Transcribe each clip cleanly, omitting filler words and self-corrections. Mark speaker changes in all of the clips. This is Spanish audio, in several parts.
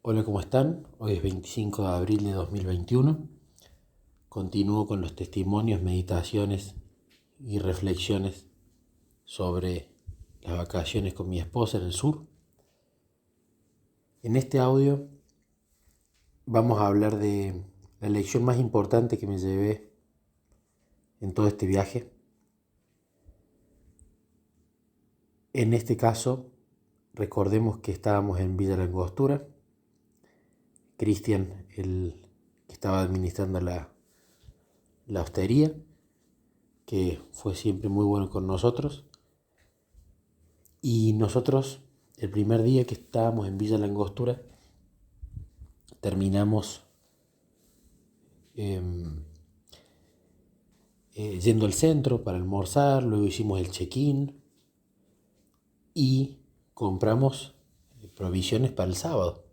Speaker 1: Hola, ¿cómo están? Hoy es 25 de abril de 2021. Continúo con los testimonios, meditaciones y reflexiones sobre las vacaciones con mi esposa en el sur. En este audio vamos a hablar de la lección más importante que me llevé en todo este viaje. En este caso, recordemos que estábamos en Villa La Angostura. Cristian, el que estaba administrando la hostería, que fue siempre muy bueno con nosotros. Y nosotros, el primer día que estábamos en Villa La Angostura, terminamos yendo al centro para almorzar, luego hicimos el check-in y compramos provisiones para el sábado,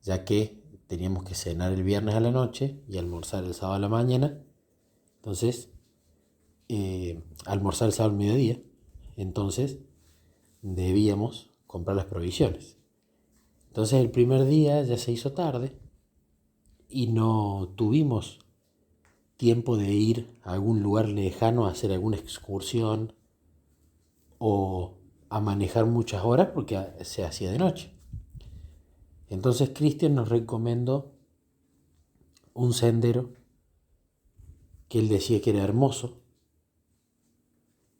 Speaker 1: ya que teníamos que cenar el viernes a la noche y almorzar el sábado a la mañana. Entonces, almorzar el sábado al mediodía, entonces debíamos comprar las provisiones. Entonces el primer día ya se hizo tarde y no tuvimos tiempo de ir a algún lugar lejano a hacer alguna excursión o a manejar muchas horas porque se hacía de noche. Entonces Cristian nos recomendó un sendero que él decía que era hermoso,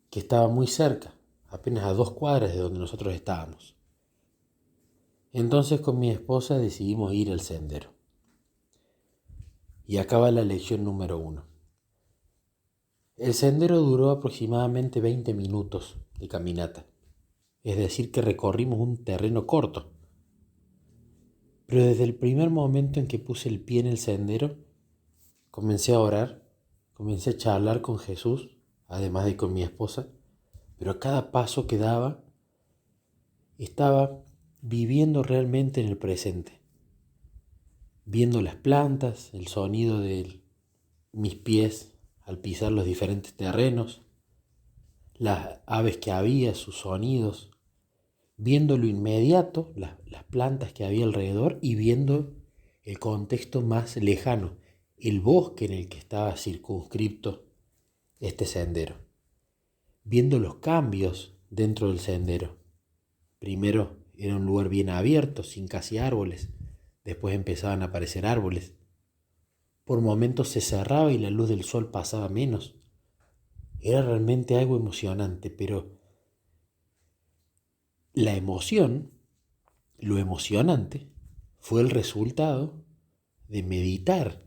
Speaker 1: que estaba muy cerca, apenas a 2 cuadras de donde nosotros estábamos. Entonces con mi esposa decidimos ir al sendero. Y acaba la lección número 1. El sendero duró aproximadamente 20 minutos de caminata, es decir que recorrimos un terreno corto. Pero desde el primer momento en que puse el pie en el sendero, comencé a orar, comencé a charlar con Jesús, además de con mi esposa, pero a cada paso que daba, estaba viviendo realmente en el presente, viendo las plantas, el sonido de mis pies al pisar los diferentes terrenos, las aves que había, sus sonidos, viendo lo inmediato, las plantas que había alrededor y viendo el contexto más lejano, el bosque en el que estaba circunscripto este sendero, viendo los cambios dentro del sendero. Primero era un lugar bien abierto, sin casi árboles, después empezaban a aparecer árboles. Por momentos se cerraba y la luz del sol pasaba menos. Era realmente algo emocionante, pero la emoción, lo emocionante, fue el resultado de meditar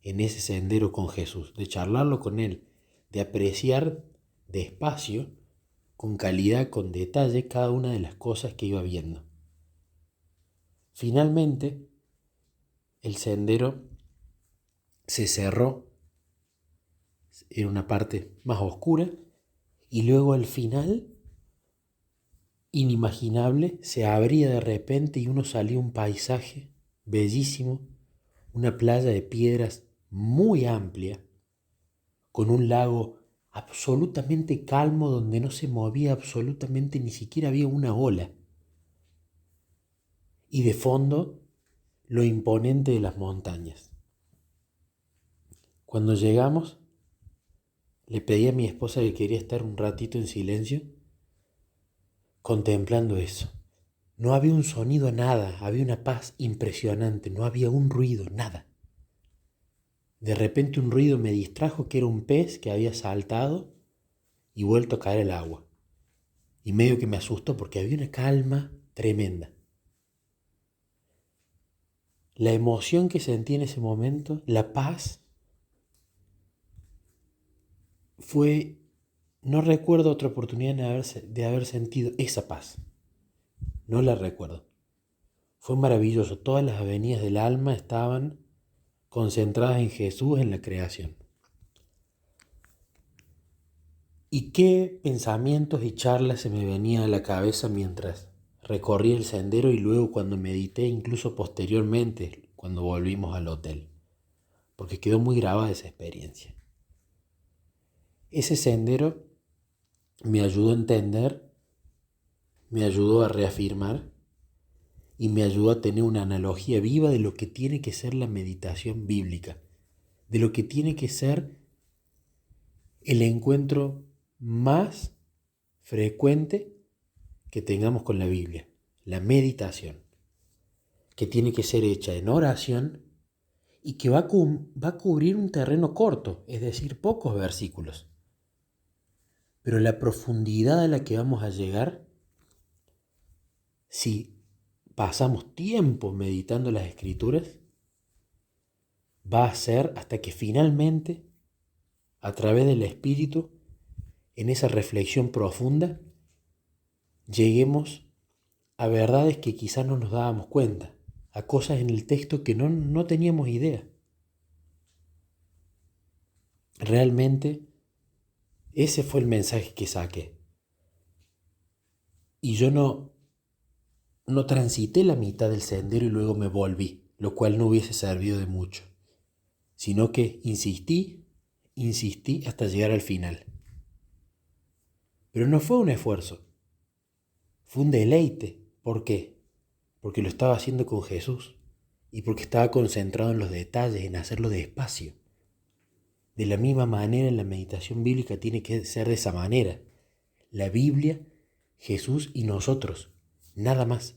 Speaker 1: en ese sendero con Jesús, de charlarlo con Él, de apreciar despacio, con calidad, con detalle, cada una de las cosas que iba viendo. Finalmente, el sendero se cerró en una parte más oscura y luego al final, inimaginable, se abría de repente y uno salía un paisaje bellísimo, una playa de piedras muy amplia, con un lago absolutamente calmo donde no se movía absolutamente, ni siquiera había una ola. Y de fondo, lo imponente de las montañas. Cuando llegamos, le pedí a mi esposa que quería estar un ratito en silencio, contemplando eso. No había un sonido, nada, había una paz impresionante, no había un ruido, nada. De repente un ruido me distrajo, que era un pez que había saltado y vuelto a caer al agua. Y medio que me asustó porque había una calma tremenda. La emoción que sentí en ese momento, la paz, fue, no recuerdo otra oportunidad de haber sentido esa paz. No la recuerdo. Fue maravilloso. Todas las avenidas del alma estaban concentradas en Jesús, en la creación. ¿Y qué pensamientos y charlas se me venían a la cabeza mientras recorrí el sendero y luego cuando medité, incluso posteriormente, cuando volvimos al hotel? Porque quedó muy grabada esa experiencia. Ese sendero me ayudó a entender, me ayudó a reafirmar y me ayudó a tener una analogía viva de lo que tiene que ser la meditación bíblica, de lo que tiene que ser el encuentro más frecuente que tengamos con la Biblia, la meditación, que tiene que ser hecha en oración y que va a cubrir un terreno corto, es decir, pocos versículos. Pero la profundidad a la que vamos a llegar, si pasamos tiempo meditando las Escrituras, va a ser hasta que finalmente, a través del Espíritu, en esa reflexión profunda, lleguemos a verdades que quizás no nos dábamos cuenta, a cosas en el texto que no teníamos idea. Realmente, ese fue el mensaje que saqué. Y yo no transité la mitad del sendero y luego me volví, lo cual no hubiese servido de mucho, sino que insistí hasta llegar al final. Pero no fue un esfuerzo, fue un deleite. ¿Por qué? Porque lo estaba haciendo con Jesús y porque estaba concentrado en los detalles, en hacerlo despacio. De la misma manera, la meditación bíblica tiene que ser de esa manera. La Biblia, Jesús y nosotros, nada más.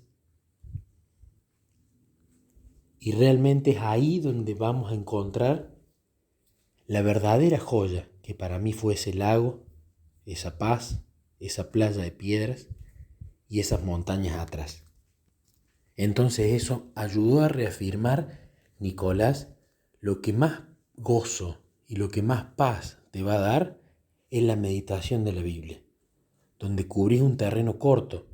Speaker 1: Y realmente es ahí donde vamos a encontrar la verdadera joya, que para mí fue ese lago, esa paz, esa playa de piedras y esas montañas atrás. Entonces eso ayudó a reafirmar, Nicolás, lo que más gozo y lo que más paz te va a dar es la meditación de la Biblia, donde cubrís un terreno corto,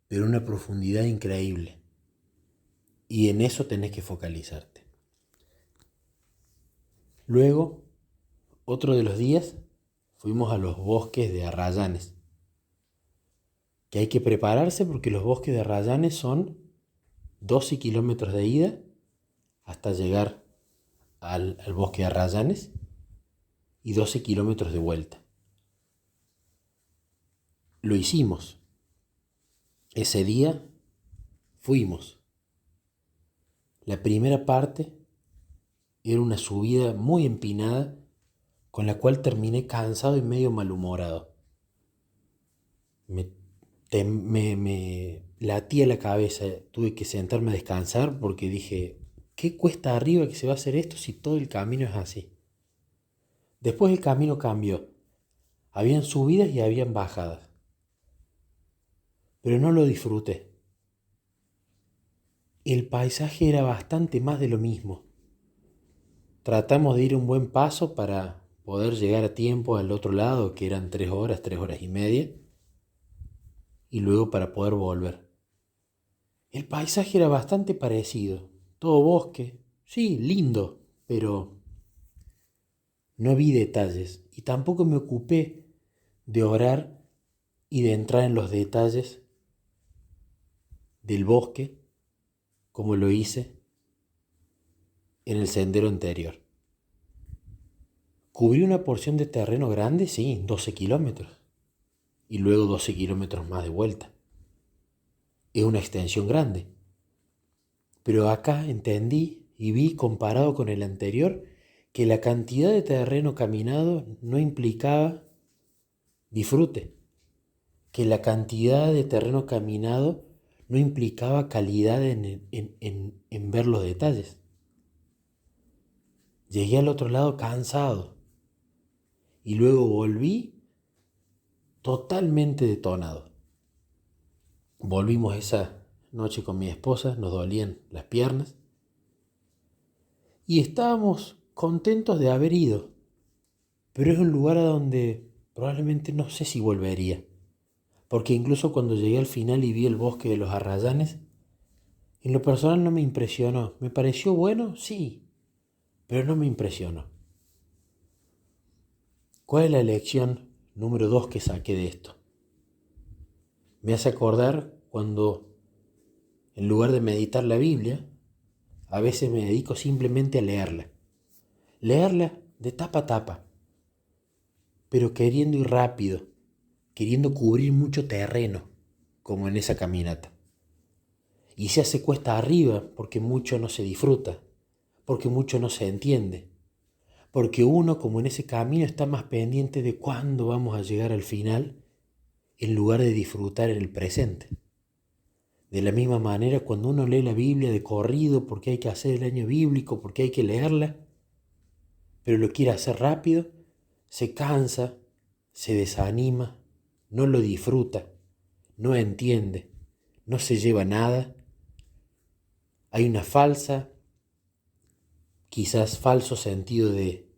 Speaker 1: pero una profundidad increíble. Y en eso tenés que focalizarte. Luego, otro de los días, fuimos a los bosques de Arrayanes. Que hay que prepararse porque los bosques de Arrayanes son 12 kilómetros de ida hasta llegar al bosque de Arrayanes y 12 kilómetros de vuelta. Lo hicimos. Ese día fuimos. La primera parte era una subida muy empinada con la cual terminé cansado y medio malhumorado. Me latía la cabeza, tuve que sentarme a descansar porque dije, ¿qué cuesta arriba que se va a hacer esto si todo el camino es así? Después el camino cambió. Habían subidas y habían bajadas. Pero no lo disfruté. El paisaje era bastante más de lo mismo. Tratamos de ir un buen paso para poder llegar a tiempo al otro lado, que eran 3 horas y media, y luego para poder volver. El paisaje era bastante parecido, todo bosque, sí, lindo, pero no vi detalles y tampoco me ocupé de orar y de entrar en los detalles del bosque como lo hice en el sendero anterior. Cubrí una porción de terreno grande, sí, 12 kilómetros, y luego 12 kilómetros más de vuelta. Es una extensión grande. Pero acá entendí y vi, comparado con el anterior, que la cantidad de terreno caminado no implicaba disfrute, que la cantidad de terreno caminado no implicaba calidad en ver los detalles. Llegué al otro lado cansado y luego volví totalmente detonado. Volvimos esa noche con mi esposa, nos dolían las piernas y estábamos contentos de haber ido, pero es un lugar a donde probablemente no sé si volvería, porque incluso cuando llegué al final y vi el bosque de los Arrayanes, en lo personal no me impresionó. ¿Me pareció bueno? Sí, pero no me impresionó. ¿Cuál es la lección número 2 que saqué de esto? Me hace acordar cuando, en lugar de meditar la Biblia, a veces me dedico simplemente a leerla. Leerla de tapa a tapa, pero queriendo ir rápido, queriendo cubrir mucho terreno, como en esa caminata. Y se hace cuesta arriba porque mucho no se disfruta, porque mucho no se entiende, porque uno, como en ese camino, está más pendiente de cuándo vamos a llegar al final en lugar de disfrutar en el presente. De la misma manera, cuando uno lee la Biblia de corrido porque hay que hacer el año bíblico, porque hay que leerla, pero lo quiere hacer rápido, se cansa, se desanima, no lo disfruta, no entiende, no se lleva nada. Hay una quizás falso sentido de,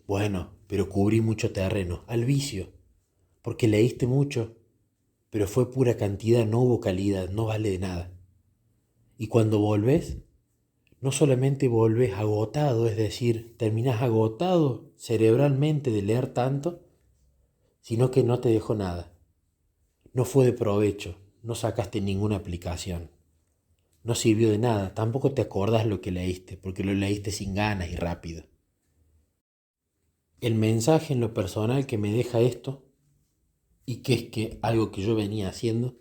Speaker 1: bueno, pero cubrí mucho terreno, al vicio, porque leíste mucho, pero fue pura cantidad, no hubo calidad, no vale de nada. Y cuando volvés, no solamente volvés agotado, es decir, terminás agotado cerebralmente de leer tanto, sino que no te dejó nada. No fue de provecho, no sacaste ninguna aplicación. No sirvió de nada, tampoco te acordás lo que leíste, porque lo leíste sin ganas y rápido. El mensaje en lo personal que me deja esto, y que es que algo que yo venía haciendo,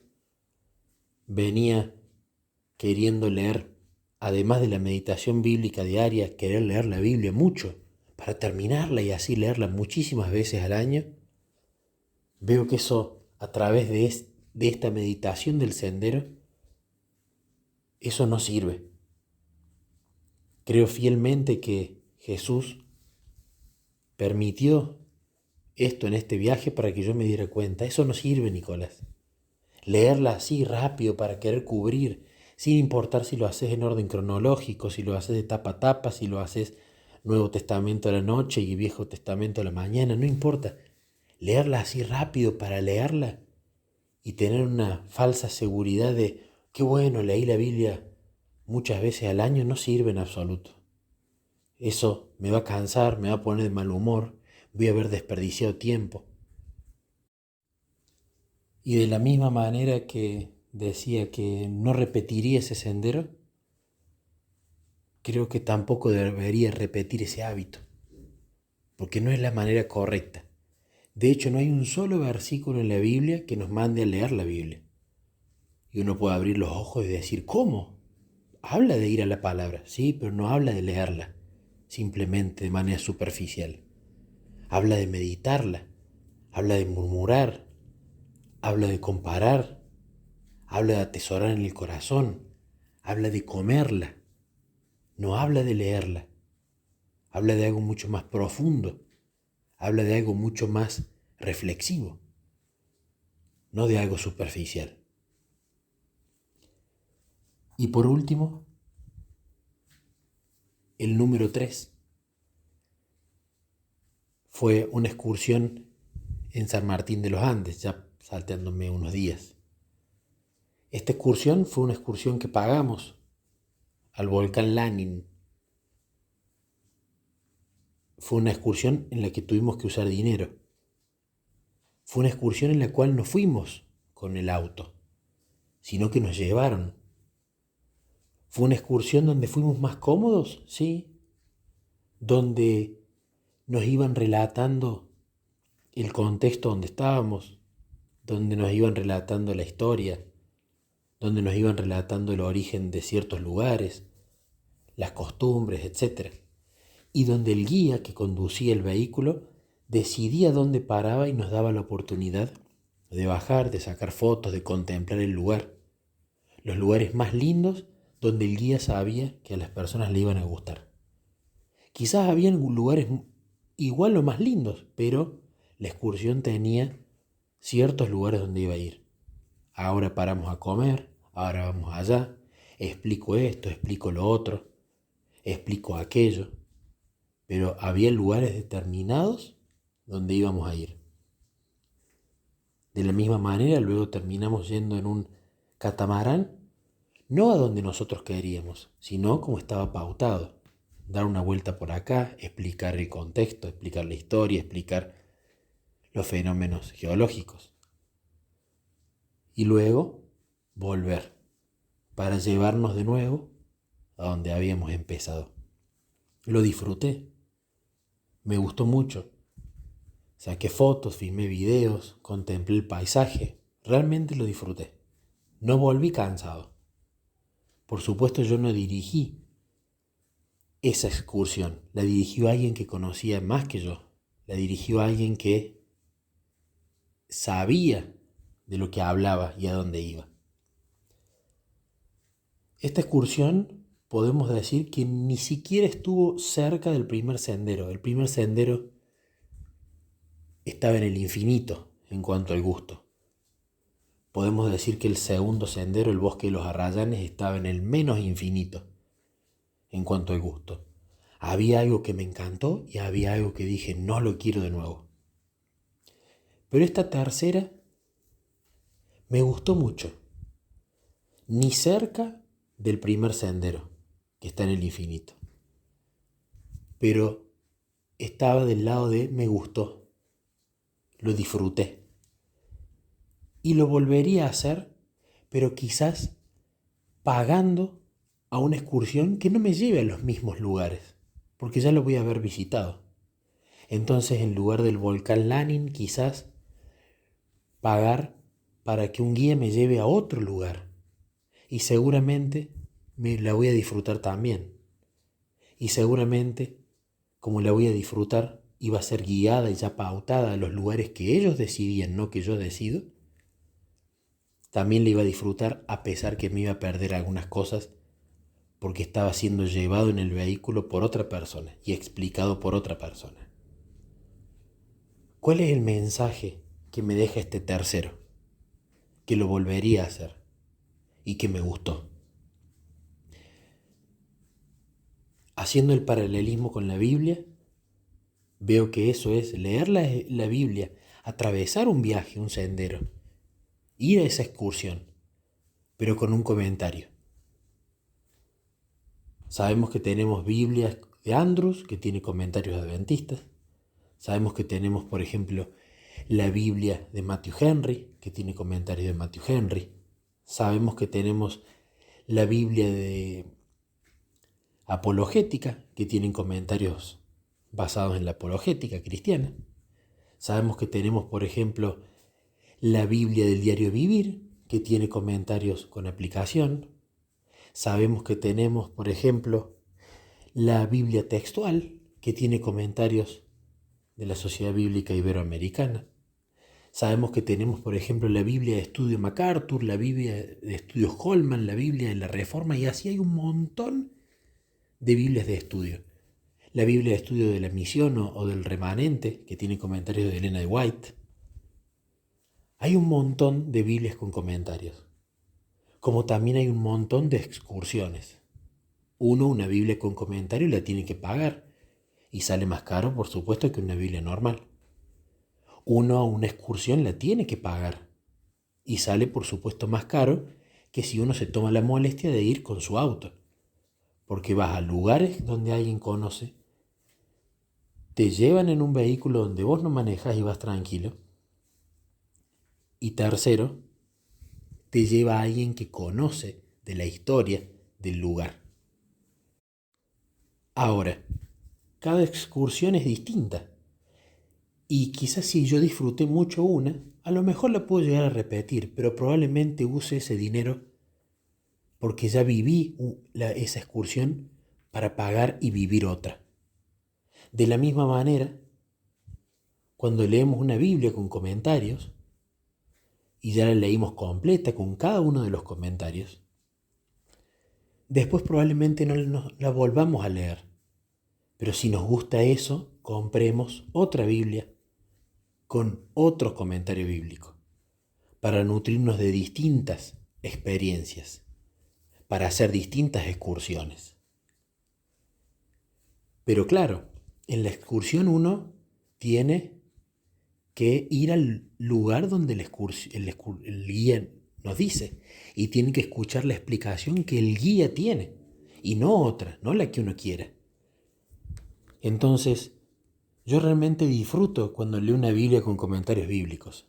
Speaker 1: venía queriendo leer, además de la meditación bíblica diaria, querer leer la Biblia mucho, para terminarla y así leerla muchísimas veces al año. Veo que eso, a través de esta meditación del sendero, eso no sirve. Creo fielmente que Jesús permitió esto en este viaje para que yo me diera cuenta. Eso no sirve, Nicolás. Leerla así rápido para querer cubrir, sin importar si lo haces en orden cronológico, si lo haces de tapa a tapa, si lo haces Nuevo Testamento a la noche y Viejo Testamento a la mañana, no importa. Leerla así rápido para leerla y tener una falsa seguridad de qué bueno, leí la Biblia muchas veces al año, no sirve en absoluto. Eso me va a cansar, me va a poner de mal humor, voy a haber desperdiciado tiempo. Y de la misma manera que decía que no repetiría ese sendero, creo que tampoco debería repetir ese hábito, porque no es la manera correcta. De hecho, no hay un solo versículo en la Biblia que nos mande a leer la Biblia. Y uno puede abrir los ojos y decir, ¿cómo? Habla de ir a la palabra, sí, pero no habla de leerla, simplemente de manera superficial. Habla de meditarla, habla de murmurar, habla de comparar, habla de atesorar en el corazón, habla de comerla, no habla de leerla, habla de algo mucho más profundo, habla de algo mucho más reflexivo, no de algo superficial. Y por último, el número 3 fue una excursión en San Martín de los Andes, ya salteándome unos días. Esta excursión fue una excursión que pagamos al volcán Lanín. Fue una excursión en la que tuvimos que usar dinero. Fue una excursión en la cual no fuimos con el auto, sino que nos llevaron. Fue una excursión donde fuimos más cómodos, sí, donde nos iban relatando el contexto donde estábamos, donde nos iban relatando la historia, donde nos iban relatando el origen de ciertos lugares, las costumbres, etc. Y donde el guía que conducía el vehículo decidía dónde paraba y nos daba la oportunidad de bajar, de sacar fotos, de contemplar el lugar. Los lugares más lindos donde el guía sabía que a las personas le iban a gustar. Quizás habían lugares igual o más lindos, pero la excursión tenía ciertos lugares donde iba a ir. Ahora paramos a comer, ahora vamos allá, explico esto, explico lo otro, explico aquello, pero había lugares determinados donde íbamos a ir. De la misma manera, luego terminamos yendo en un catamarán, no a donde nosotros queríamos, sino como estaba pautado. Dar una vuelta por acá, explicar el contexto, explicar la historia, explicar los fenómenos geológicos. Y luego volver para llevarnos de nuevo a donde habíamos empezado. Lo disfruté, me gustó mucho. Saqué fotos, filmé videos, contemplé el paisaje, realmente lo disfruté. No volví cansado, Por supuesto yo no dirigí esa excursión, la dirigió alguien que conocía más que yo, la dirigió alguien que sabía de lo que hablaba y a dónde iba. Esta excursión podemos decir que ni siquiera estuvo cerca del primer sendero. El primer sendero estaba en el infinito en cuanto al gusto. Podemos decir que el segundo sendero, el bosque de los arrayanes, estaba en el menos infinito en cuanto al gusto. Había algo que me encantó y había algo que dije, no lo quiero de nuevo. Pero esta tercera me gustó mucho. Ni cerca del primer sendero, que está en el infinito. Pero estaba del lado de me gustó, lo disfruté. Y lo volvería a hacer, pero quizás pagando a una excursión que no me lleve a los mismos lugares, porque ya lo voy a haber visitado. Entonces, en lugar del volcán Lanín, quizás pagar para que un guía me lleve a otro lugar. Y seguramente me la voy a disfrutar también. Y seguramente, como la voy a disfrutar, iba a ser guiada y ya pautada a los lugares que ellos decidían, no que yo decido. También la iba a disfrutar a pesar que me iba a perder algunas cosas porque estaba siendo llevado en el vehículo por otra persona y explicado por otra persona. ¿Cuál es el mensaje que me deja este tercero? Que lo volvería a hacer y que me gustó. Haciendo el paralelismo con la Biblia, veo que eso es leer la Biblia, atravesar un viaje, un sendero, ir a esa excursión, pero con un comentario. Sabemos que tenemos Biblias de Andrus, que tiene comentarios adventistas. Sabemos que tenemos, por ejemplo, la Biblia de Matthew Henry, que tiene comentarios de Matthew Henry. Sabemos que tenemos la Biblia de apologética, que tienen comentarios basados en la apologética cristiana. Sabemos que tenemos, por ejemplo, la Biblia del Diario Vivir, que tiene comentarios con aplicación. Sabemos que tenemos, por ejemplo, la Biblia textual, que tiene comentarios de la Sociedad Bíblica Iberoamericana. Sabemos que tenemos, por ejemplo, la Biblia de Estudio MacArthur, la Biblia de Estudio Holman, la Biblia de la Reforma, y así hay un montón de Biblias de estudio. La Biblia de Estudio de la Misión o del Remanente, que tiene comentarios de Elena de White. Hay un montón de Biblias con comentarios, como también hay un montón de excursiones. Una Biblia con comentario la tiene que pagar y sale más caro, por supuesto, que una Biblia normal. Una excursión la tiene que pagar y sale, por supuesto, más caro que si uno se toma la molestia de ir con su auto, porque vas a lugares donde alguien conoce, te llevan en un vehículo donde vos no manejas y vas tranquilo, y tercero, te lleva a alguien que conoce de la historia del lugar. Ahora, cada excursión es distinta. Y quizás si yo disfruté mucho una, a lo mejor la puedo llegar a repetir, pero probablemente use ese dinero porque ya viví esa excursión para pagar y vivir otra. De la misma manera, cuando leemos una Biblia con comentarios, y ya la leímos completa con cada uno de los comentarios, después probablemente no la volvamos a leer. Pero si nos gusta eso, compremos otra Biblia con otro comentario bíblico, para nutrirnos de distintas experiencias, para hacer distintas excursiones. Pero claro, en la excursión uno tiene que ir al lugar donde el guía nos dice, y tiene que escuchar la explicación que el guía tiene, y no otra, no la que uno quiera. Entonces, yo realmente disfruto cuando leo una Biblia con comentarios bíblicos,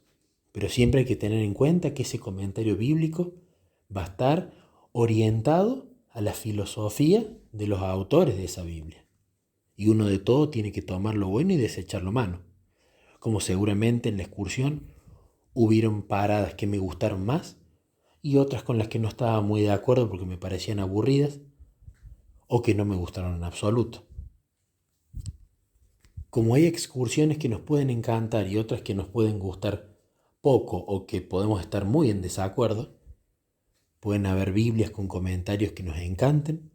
Speaker 1: pero siempre hay que tener en cuenta que ese comentario bíblico va a estar orientado a la filosofía de los autores de esa Biblia. Y uno de todo tiene que tomar lo bueno y desechar lo malo. Como seguramente en la excursión hubieron paradas que me gustaron más y otras con las que no estaba muy de acuerdo porque me parecían aburridas o que no me gustaron en absoluto. Como hay excursiones que nos pueden encantar y otras que nos pueden gustar poco o que podemos estar muy en desacuerdo, pueden haber Biblias con comentarios que nos encanten,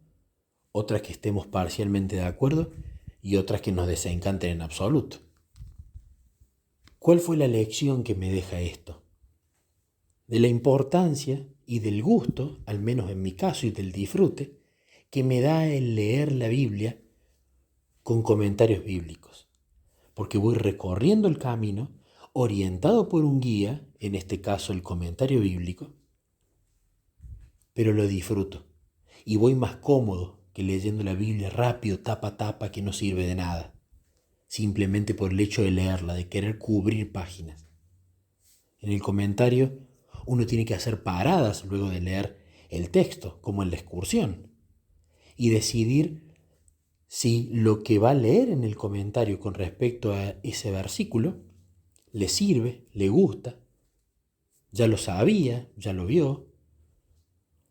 Speaker 1: otras que estemos parcialmente de acuerdo y otras que nos desencanten en absoluto. ¿Cuál fue la lección que me deja esto? De la importancia y del gusto, al menos en mi caso, y del disfrute, que me da el leer la Biblia con comentarios bíblicos. Porque voy recorriendo el camino, orientado por un guía, en este caso el comentario bíblico, pero lo disfruto. Y voy más cómodo que leyendo la Biblia rápido, tapa a tapa, que no sirve de nada. Simplemente por el hecho de leerla, de querer cubrir páginas. En el comentario uno tiene que hacer paradas luego de leer el texto, como en la excursión, y decidir si lo que va a leer en el comentario con respecto a ese versículo le sirve, le gusta, ya lo sabía, ya lo vio,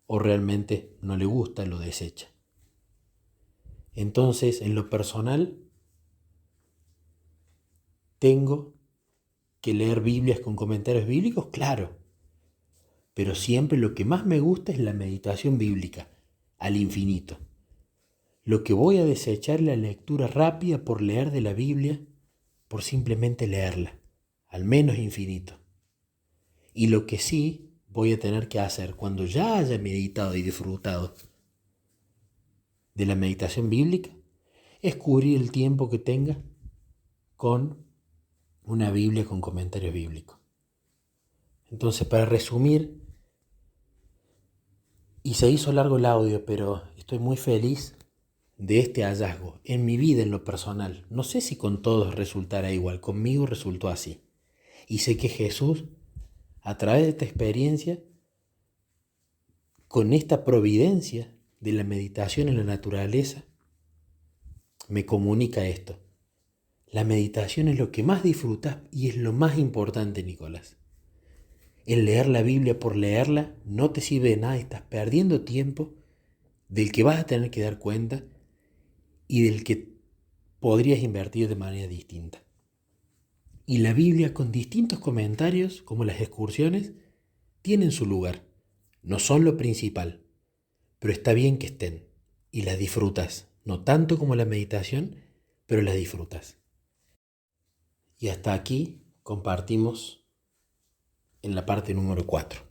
Speaker 1: o realmente no le gusta, lo desecha. Entonces, en lo personal, tengo que leer Biblias con comentarios bíblicos, claro, pero siempre lo que más me gusta es la meditación bíblica, al infinito. Lo que voy a desechar es la lectura rápida por leer de la Biblia, por simplemente leerla, al menos infinito. Y lo que sí voy a tener que hacer cuando ya haya meditado y disfrutado de la meditación bíblica es cubrir el tiempo que tenga con una Biblia con comentarios bíblicos. Entonces, para resumir, y se hizo largo el audio, pero estoy muy feliz de este hallazgo en mi vida, en lo personal. No sé si con todos resultará igual, conmigo resultó así. Y sé que Jesús, a través de esta experiencia, con esta providencia de la meditación en la naturaleza, me comunica esto. La meditación es lo que más disfrutas y es lo más importante, Nicolás. El leer la Biblia por leerla no te sirve de nada, estás perdiendo tiempo del que vas a tener que dar cuenta y del que podrías invertir de manera distinta. Y la Biblia con distintos comentarios, como las excursiones, tienen su lugar. No son lo principal, pero está bien que estén y las disfrutas. No tanto como la meditación, pero las disfrutas. Y hasta aquí compartimos en la parte número 4.